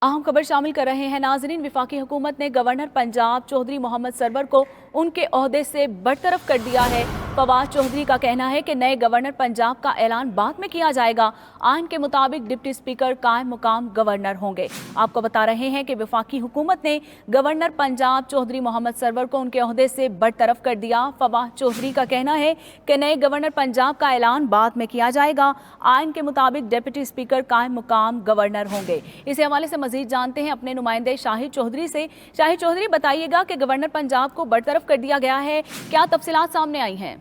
अहम खबर शामिल कर रहे हैं नाजरीन। वफाकी हुकूमत ने गवर्नर पंजाब चौधरी मोहम्मद सरवर को उनके ओहदे से बरतरफ कर दिया है। फवाद चौधरी का कहना है कि नए गवर्नर पंजाब का ऐलान बाद में किया जाएगा। आइन के मुताबिक डिप्टी स्पीकर कायम मुकाम गवर्नर होंगे। आपको बता रहे हैं कि वफाकी हुकूमत ने गवर्नर पंजाब चौधरी मोहम्मद सरवर को उनके ओहदे से बरतरफ कर दिया। फवाद चौधरी का कहना है कि नए गवर्नर पंजाब का ऐलान बाद में किया जाएगा। आइन के मुताबिक डिप्टी स्पीकर कायम मुकाम गवर्नर होंगे। इस हवाले से मजीद जानते हैं अपने नुमाइंदे शाहिद चौधरी से। शाहिद चौधरी, बताइएगा कि गवर्नर पंजाब को बरतरफ कर दिया गया है, क्या तफसीलात सामने आई हैं?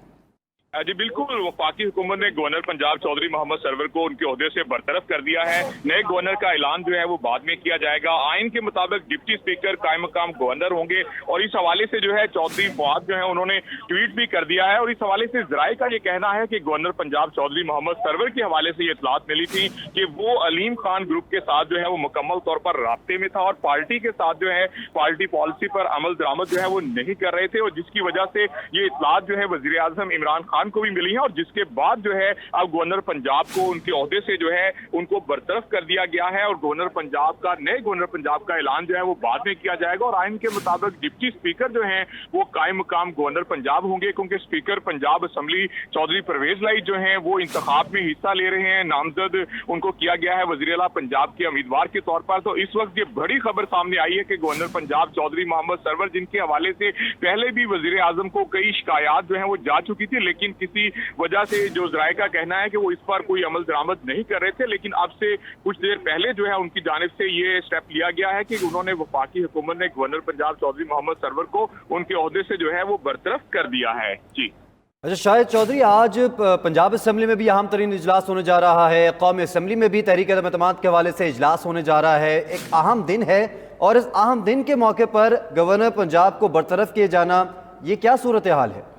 जी बिल्कुल, वफाकी हुकूमत ने गवर्नर पंजाब चौधरी मोहम्मद सरवर को उनके ओहदे से बरतरफ कर दिया है। नए गवर्नर का ऐलान जो है वो बाद में किया जाएगा। आइन के मुताबिक डिप्टी स्पीकर कायम मकाम गवर्नर होंगे और इस हवाले से जो है चौधरी फवाद जो है उन्होंने ट्वीट भी कर दिया है। और इस हवाले से जराए का ये कहना है कि गवर्नर पंजाब चौधरी मोहम्मद सरवर के हवाले से ये इतलात मिली थी कि वो अलीम खान ग्रुप के साथ जो है वो मुकम्मल तौर पर राब्ते में था और पार्टी के साथ जो है पार्टी पॉलिसी पर अमल दरामद जो है वो नहीं कर रहे थे, और जिसकी वजह से ये इतलात जो है वजीर आजम इमरान खान को भी मिली है। और जिसके बाद जो है अब गवर्नर पंजाब को उनके ओहदे से जो है उनको बरतरफ कर दिया गया है और गवर्नर पंजाब का नए गवर्नर पंजाब का ऐलान जो है वो बाद में किया जाएगा। और आइन के मुताबिक डिप्टी स्पीकर जो है वो कायम मकाम गवर्नर पंजाब होंगे, क्योंकि स्पीकर पंजाब असम्बली चौधरी परवेज लाइट जो है वो इंतखाब में हिस्सा ले रहे हैं। नामजद उनको किया गया है वजीर आला पंजाब के उम्मीदवार के तौर पर। तो इस वक्त ये बड़ी खबर सामने आई है कि गवर्नर पंजाब चौधरी मोहम्मद सरवर, जिनके हवाले से पहले भी वजीर आजम को कई शिकायत जो है वो जा चुकी थी, लेकिन किसी वजह से जो जराए का कहना है कि वो इस पर कोई अमल दरामद नहीं कर रहे थे, लेकिन अब से कुछ देर पहले जो है उनकी जानिब से ये स्टेप लिया गया है कि उन्होंने वफाकी हुकूमत ने गवर्नर पंजाब चौधरी मोहम्मद सरवर को उनके ओहदे से जो है वो बरतरफ कर दिया है। जी अच्छा शाहिद चौधरी, आज पंजाब असम्बली में भी अहम तरीन इजलास होने जा रहा है, कौमी असम्बली में भी तहरीक एतमाद के हवाले से इजलास होने जा रहा है। एक अहम दिन है और इस अहम दिन के मौके पर गवर्नर पंजाब को बरतरफ किए जाना, ये क्या सूरत हाल है?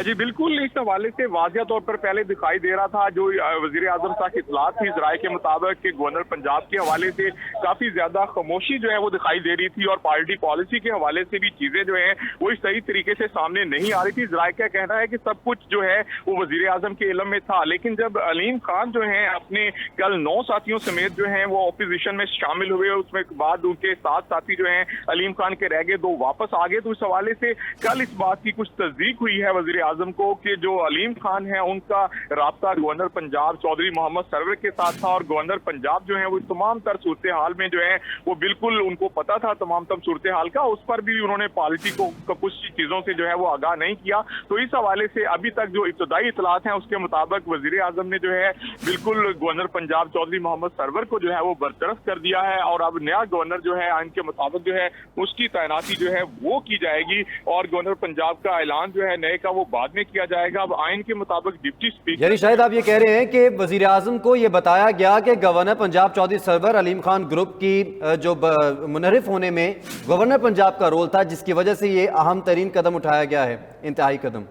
जी बिल्कुल, इस हवाले से वाजिया तौर पर पहले दिखाई दे रहा था जो वजीर आजम साहब की इतलात थी जराए के मुताबिक कि गवर्नर पंजाब के हवाले से काफी ज्यादा खामोशी जो है वो दिखाई दे रही थी और पार्टी पॉलिसी के हवाले से भी चीजें जो है वो इस सही तरीके से सामने नहीं आ रही थी। जराए का कहना है कि सब कुछ जो है वो वजीर आजम के इल्म में था, लेकिन जब अलीम खान जो है अपने कल 9 साथियों समेत जो है वो अपोजिशन में शामिल हुए, उसमें बाद उनके 7 साथी जो है अलीम खान के रह गए, 2 वापस आ गए। तो इस हवाले से कल इस बात की कुछ तस्दीक हुई है वजीर आजम को कि जो अलीम खान है उनका राब्ता गवर्नर पंजाब चौधरी मोहम्मद सरवर के साथ था और गवर्नर पंजाब जो है वो तमाम तर सूरत हाल में जो है वो बिल्कुल उनको पता था तमाम तर सूरत हाल का, उस पर भी उन्होंने पार्टी को कुछ चीजों से जो है वो आगाह नहीं किया। तो इस हवाले से अभी तक जो इब्तदाई इतलात हैं उसके मुताबिक वजीर आजम ने जो है बिल्कुल गवर्नर पंजाब चौधरी मोहम्मद सरवर को जो है वो बरतरफ कर दिया है और अब नया गवर्नर जो है आइन के मुताबिक जो है उसकी तैनाती जो है वो की जाएगी और गवर्नर पंजाब का ऐलान जो है नए का वो बाद में किया जाएगा। अब आइन के मुताबिक डिप्टी स्पीकर, यानी शायद आप ये कह रहे हैं कि वजीर आजम को ये बताया गया कि गवर्नर पंजाब चौधरी सरवर अलीम खान ग्रुप की जो मुनहरिफ होने में गवर्नर पंजाब का रोल था, जिसकी वजह से ये अहम तरीन कदम उठाया गया है, इंतहाई कदम।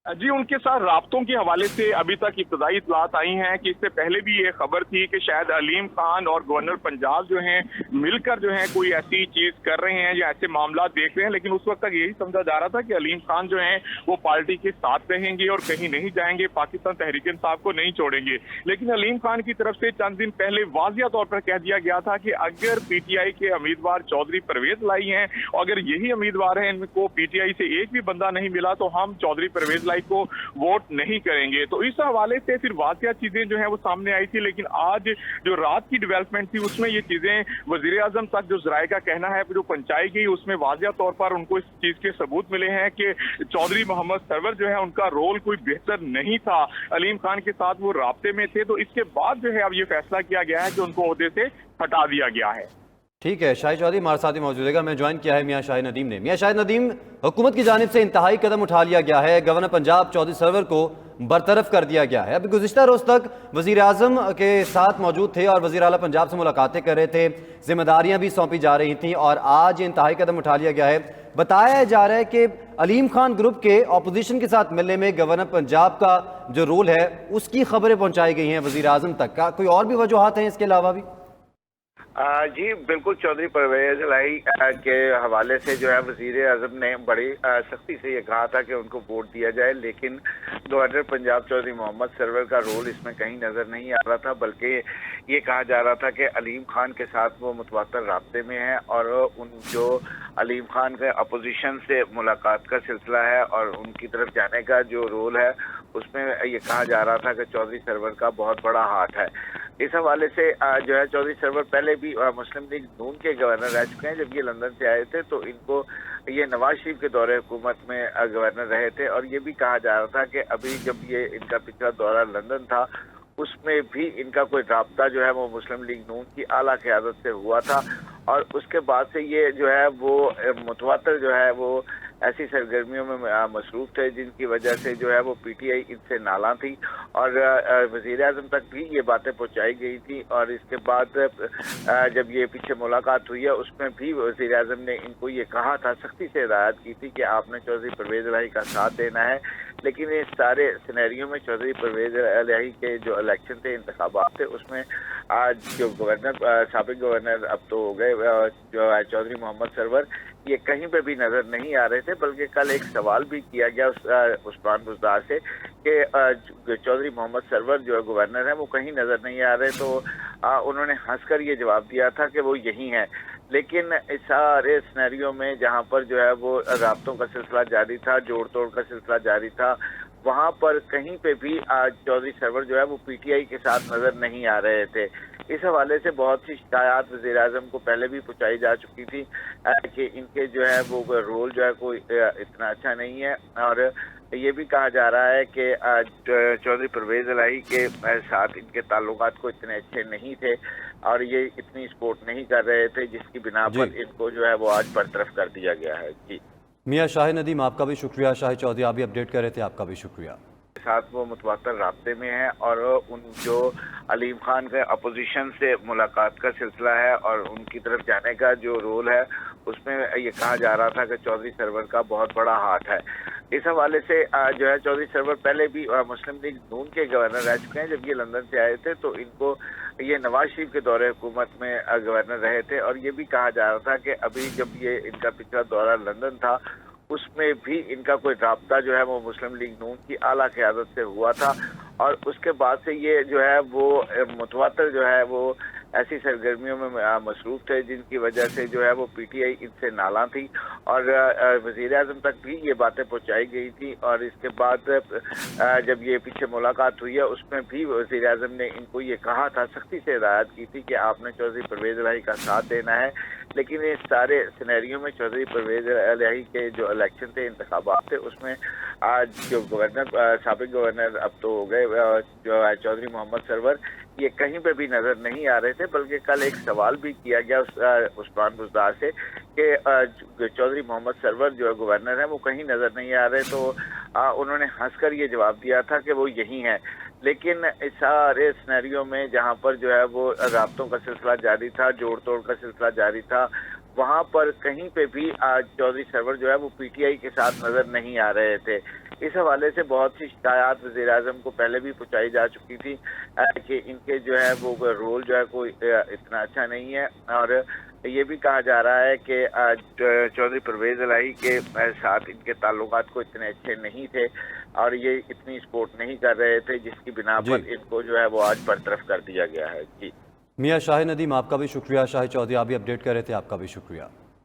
जी उनके साथ राब्तों के हवाले से अभी तक इब्तदाई इतलात आई हैं कि इससे पहले भी ये खबर थी कि शायद अलीम खान और गवर्नर पंजाब जो हैं मिलकर जो है कोई ऐसी चीज कर रहे हैं या ऐसे मामला देख रहे हैं, लेकिन उस वक्त तक यही समझा जा रहा था कि अलीम खान जो हैं वो पार्टी के साथ रहेंगे और कहीं नहीं जाएंगे, पाकिस्तान तहरीक इंसाफ को नहीं छोड़ेंगे। लेकिन अलीम खान की तरफ से चंद दिन पहले वाजिया तौर पर कह दिया गया था कि अगर पीटीआई के उम्मीदवार चौधरी परवेज लाई हैं और अगर यही उम्मीदवार हैं इनको पीटीआई से एक भी बंदा नहीं मिला तो हम चौधरी परवेज लाई को वोट नहीं करेंगे। तो इस हवाले से फिर वाकया चीजें जो है वो सामने आई थी, लेकिन आज जो रात की डेवलपमेंट थी उसमें ये चीजें वजीर आजम तक जो जराए का कहना है जो पहुंचाई गई उसमें वाजिया तौर पर उनको इस चीज के सबूत मिले हैं कि चौधरी मोहम्मद सरवर जो है उनका रोल कोई बेहतर नहीं था, अलीम खान के साथ वो राब्ते में थे। तो इसके बाद जो है अब ये फैसला किया गया है कि उनको ओहदे से हटा दिया गया है। ठीक है, शाहिद चौधरी हमारे साथ ही मौजूद है। मैं ज्वाइन किया है मियां शाहिद नदीम ने। मियां शाहिद नदीम, हुकूमत की जानिब से इंतहाई कदम उठा लिया गया है, गवर्नर पंजाब चौधरी सरवर को बरतरफ कर दिया गया है। अभी गुज़िश्ता रोज़ तक वज़ीर आज़म के साथ मौजूद थे और वज़ीर आला पंजाब से मुलाकातें कर रहे थे, जिम्मेदारियां भी सौंपी जा रही थीं और आज इंतहाई कदम उठा लिया गया है। बताया जा रहा है कि अलीम खान ग्रुप के अपोजिशन के साथ मिलने में गवर्नर पंजाब का जो रोल है उसकी खबरें पहुँचाई गई हैं वज़ीर आज़म तक। का कोई और भी वजूहात हैं इसके अलावा भी? जी बिल्कुल, चौधरी परवेज इलाही के हवाले से जो है वजीर आजम ने बड़ी सख्ती से ये कहा था कि उनको वोट दिया जाए, लेकिन गवर्नर पंजाब चौधरी मोहम्मद सरवर का रोल इसमें कहीं नजर नहीं आ रहा था, बल्कि ये कहा जा रहा था कि अलीम खान के साथ वो मुतवातर राब्ते में है और उन जो अलीम खान के अपोजिशन से मुलाकात का सिलसिला है और उनकी तरफ जाने का जो रोल है उसमें ये कहा जा रहा था कि चौधरी सरवर का बहुत बड़ा हाथ है। इस हवाले से जो है चौधरी सरवर पहले भी मुस्लिम लीग नून के गवर्नर रह चुके हैं। जब ये लंदन से आए थे तो इनको ये नवाज शरीफ के दौरे हुकूमत में गवर्नर रहे थे और ये भी कहा जा रहा था कि अभी जब ये इनका पिछला दौरा लंदन था उसमें भी इनका कोई राब्ता जो है वो मुस्लिम लीग नून की आला क़यादत से हुआ था और उसके बाद से ये जो है वो मुतवातर जो है वो ऐसी सरगर्मियों में मसरूफ थे जिनकी वजह से जो है वो पीटीआई इनसे नाला थी और वज़ीर आज़म तक भी ये बातें पहुंचाई गई थी। और इसके बाद जब ये पीछे मुलाकात हुई है उसमें भी वज़ीर आज़म ने इनको ये कहा था, सख्ती से हिदायत की थी कि आपने चौधरी परवेज इलाही का साथ देना है। लेकिन इस सारे सिनेरियो में चौधरी परवेज इलाही के जो इलेक्शन थे, इंतखाबात थे, उसमें आज जो गवर्नर साबिक गवर्नर अब तो हो गए जो चौधरी मोहम्मद सरवर, ये कहीं पे भी नजर नहीं आ रहे थे, बल्कि कल एक सवाल भी किया गया उस्मान बुज़दार से कि चौधरी मोहम्मद सरवर जो गवर्नर है वो कहीं नजर नहीं आ रहे, तो उन्होंने हंसकर ये जवाब दिया था कि वो यही हैं। लेकिन इस सारे सिनेरियो में जहाँ पर जो है वो राब्तों का सिलसिला जारी था, जोड़ तोड़ का सिलसिला जारी था, वहाँ पर कहीं पे भी चौधरी सरवर जो है वो पीटीआई के साथ नजर नहीं आ रहे थे। इस हवाले से बहुत सी शिकायत वज़ीर आज़म को पहले भी पहुंचाई जा चुकी थी कि इनके जो है वो रोल जो है कोई इतना अच्छा नहीं है और ये भी कहा जा रहा है कि चौधरी परवेज इलाही के साथ इनके ताल्लुकात को इतने अच्छे नहीं थे और ये इतनी सपोर्ट नहीं कर रहे थे, जिसकी बिना पर इनको जो है वो आज बरतरफ कर दिया गया है। जी मियां शाहिद नदीम, आपका भी शुक्रिया। शाहिद चौधरी आप भी अपडेट कर रहे थे, आपका भी शुक्रिया। साथ वो मुतवातर राब्ते में है और उन जो अलीम खान के अपोजिशन से मुलाकात का सिलसिला है और उनकी तरफ जाने का जो रोल है उसमें ये कहा जा रहा था कि चौधरी सरवर का बहुत बड़ा हाथ है। इस हवाले से जो है चौधरी सरवर पहले भी मुस्लिम लीग नून के गवर्नर रह चुके हैं। जब ये लंदन से आए थे तो इनको ये नवाज शरीफ के दौरे हुकूमत में गवर्नर रहे थे और ये भी कहा जा रहा था कि अभी जब ये इनका पिछला दौरा लंदन था उसमें भी इनका कोई राब्ता जो है वो मुस्लिम लीग नून की आला क़यादत से हुआ था और उसके बाद से ये जो है वो मुतवातर जो है वो ऐसी सरगर्मियों में मसरूफ थे जिनकी वजह से जो है वो पीटीआई इनसे नाला थी और वज़ीर आज़म तक भी ये बातें पहुंचाई गई थी। और इसके बाद जब ये पीछे मुलाकात हुई है उसमें भी वज़ीर आज़म ने इनको ये कहा था, सख्ती से हिदायत की थी कि आपने चौधरी परवेज इलाही का साथ देना है। लेकिन इस सारे सिनेरियो में चौधरी परवेज इलाही के जो इलेक्शन थे, इंतखाबात थे, उसमें आज जो गवर्नर साबिक गवर्नर अब तो हो गए जो चौधरी मोहम्मद सरवर, ये कहीं पे भी नजर नहीं आ रहे थे, बल्कि कल एक सवाल भी किया गया उस्मान बुज़दार से कि चौधरी मोहम्मद सरवर जो गवर्नर है वो कहीं नजर नहीं आ रहे, तो उन्होंने हंसकर ये जवाब दिया था कि वो यही हैं। लेकिन इस सारे सिनेरियो में जहाँ पर जो है वो राब्तों का सिलसिला जारी था, जोड़ तोड़ का सिलसिला जारी था, वहाँ पर कहीं पे भी चौधरी सरवर जो है वो पीटीआई के साथ नजर नहीं आ रहे थे। इस हवाले से बहुत सी शिकायत वज़ीर आज़म को पहले भी पहुंचाई जा चुकी थी कि इनके जो है वो रोल जो है कोई इतना अच्छा नहीं है और ये भी कहा जा रहा है कि चौधरी परवेज इलाही के साथ इनके ताल्लुकात को इतने अच्छे नहीं थे और ये इतनी सपोर्ट नहीं कर रहे थे, जिसकी बिना पर इनको जो है वो आज बरतरफ कर दिया गया है। जी मियां शाहिद नदीम, आपका भी शुक्रिया। शाहिद चौधरी आप भी अपडेट कर रहे थे, आपका भी शुक्रिया।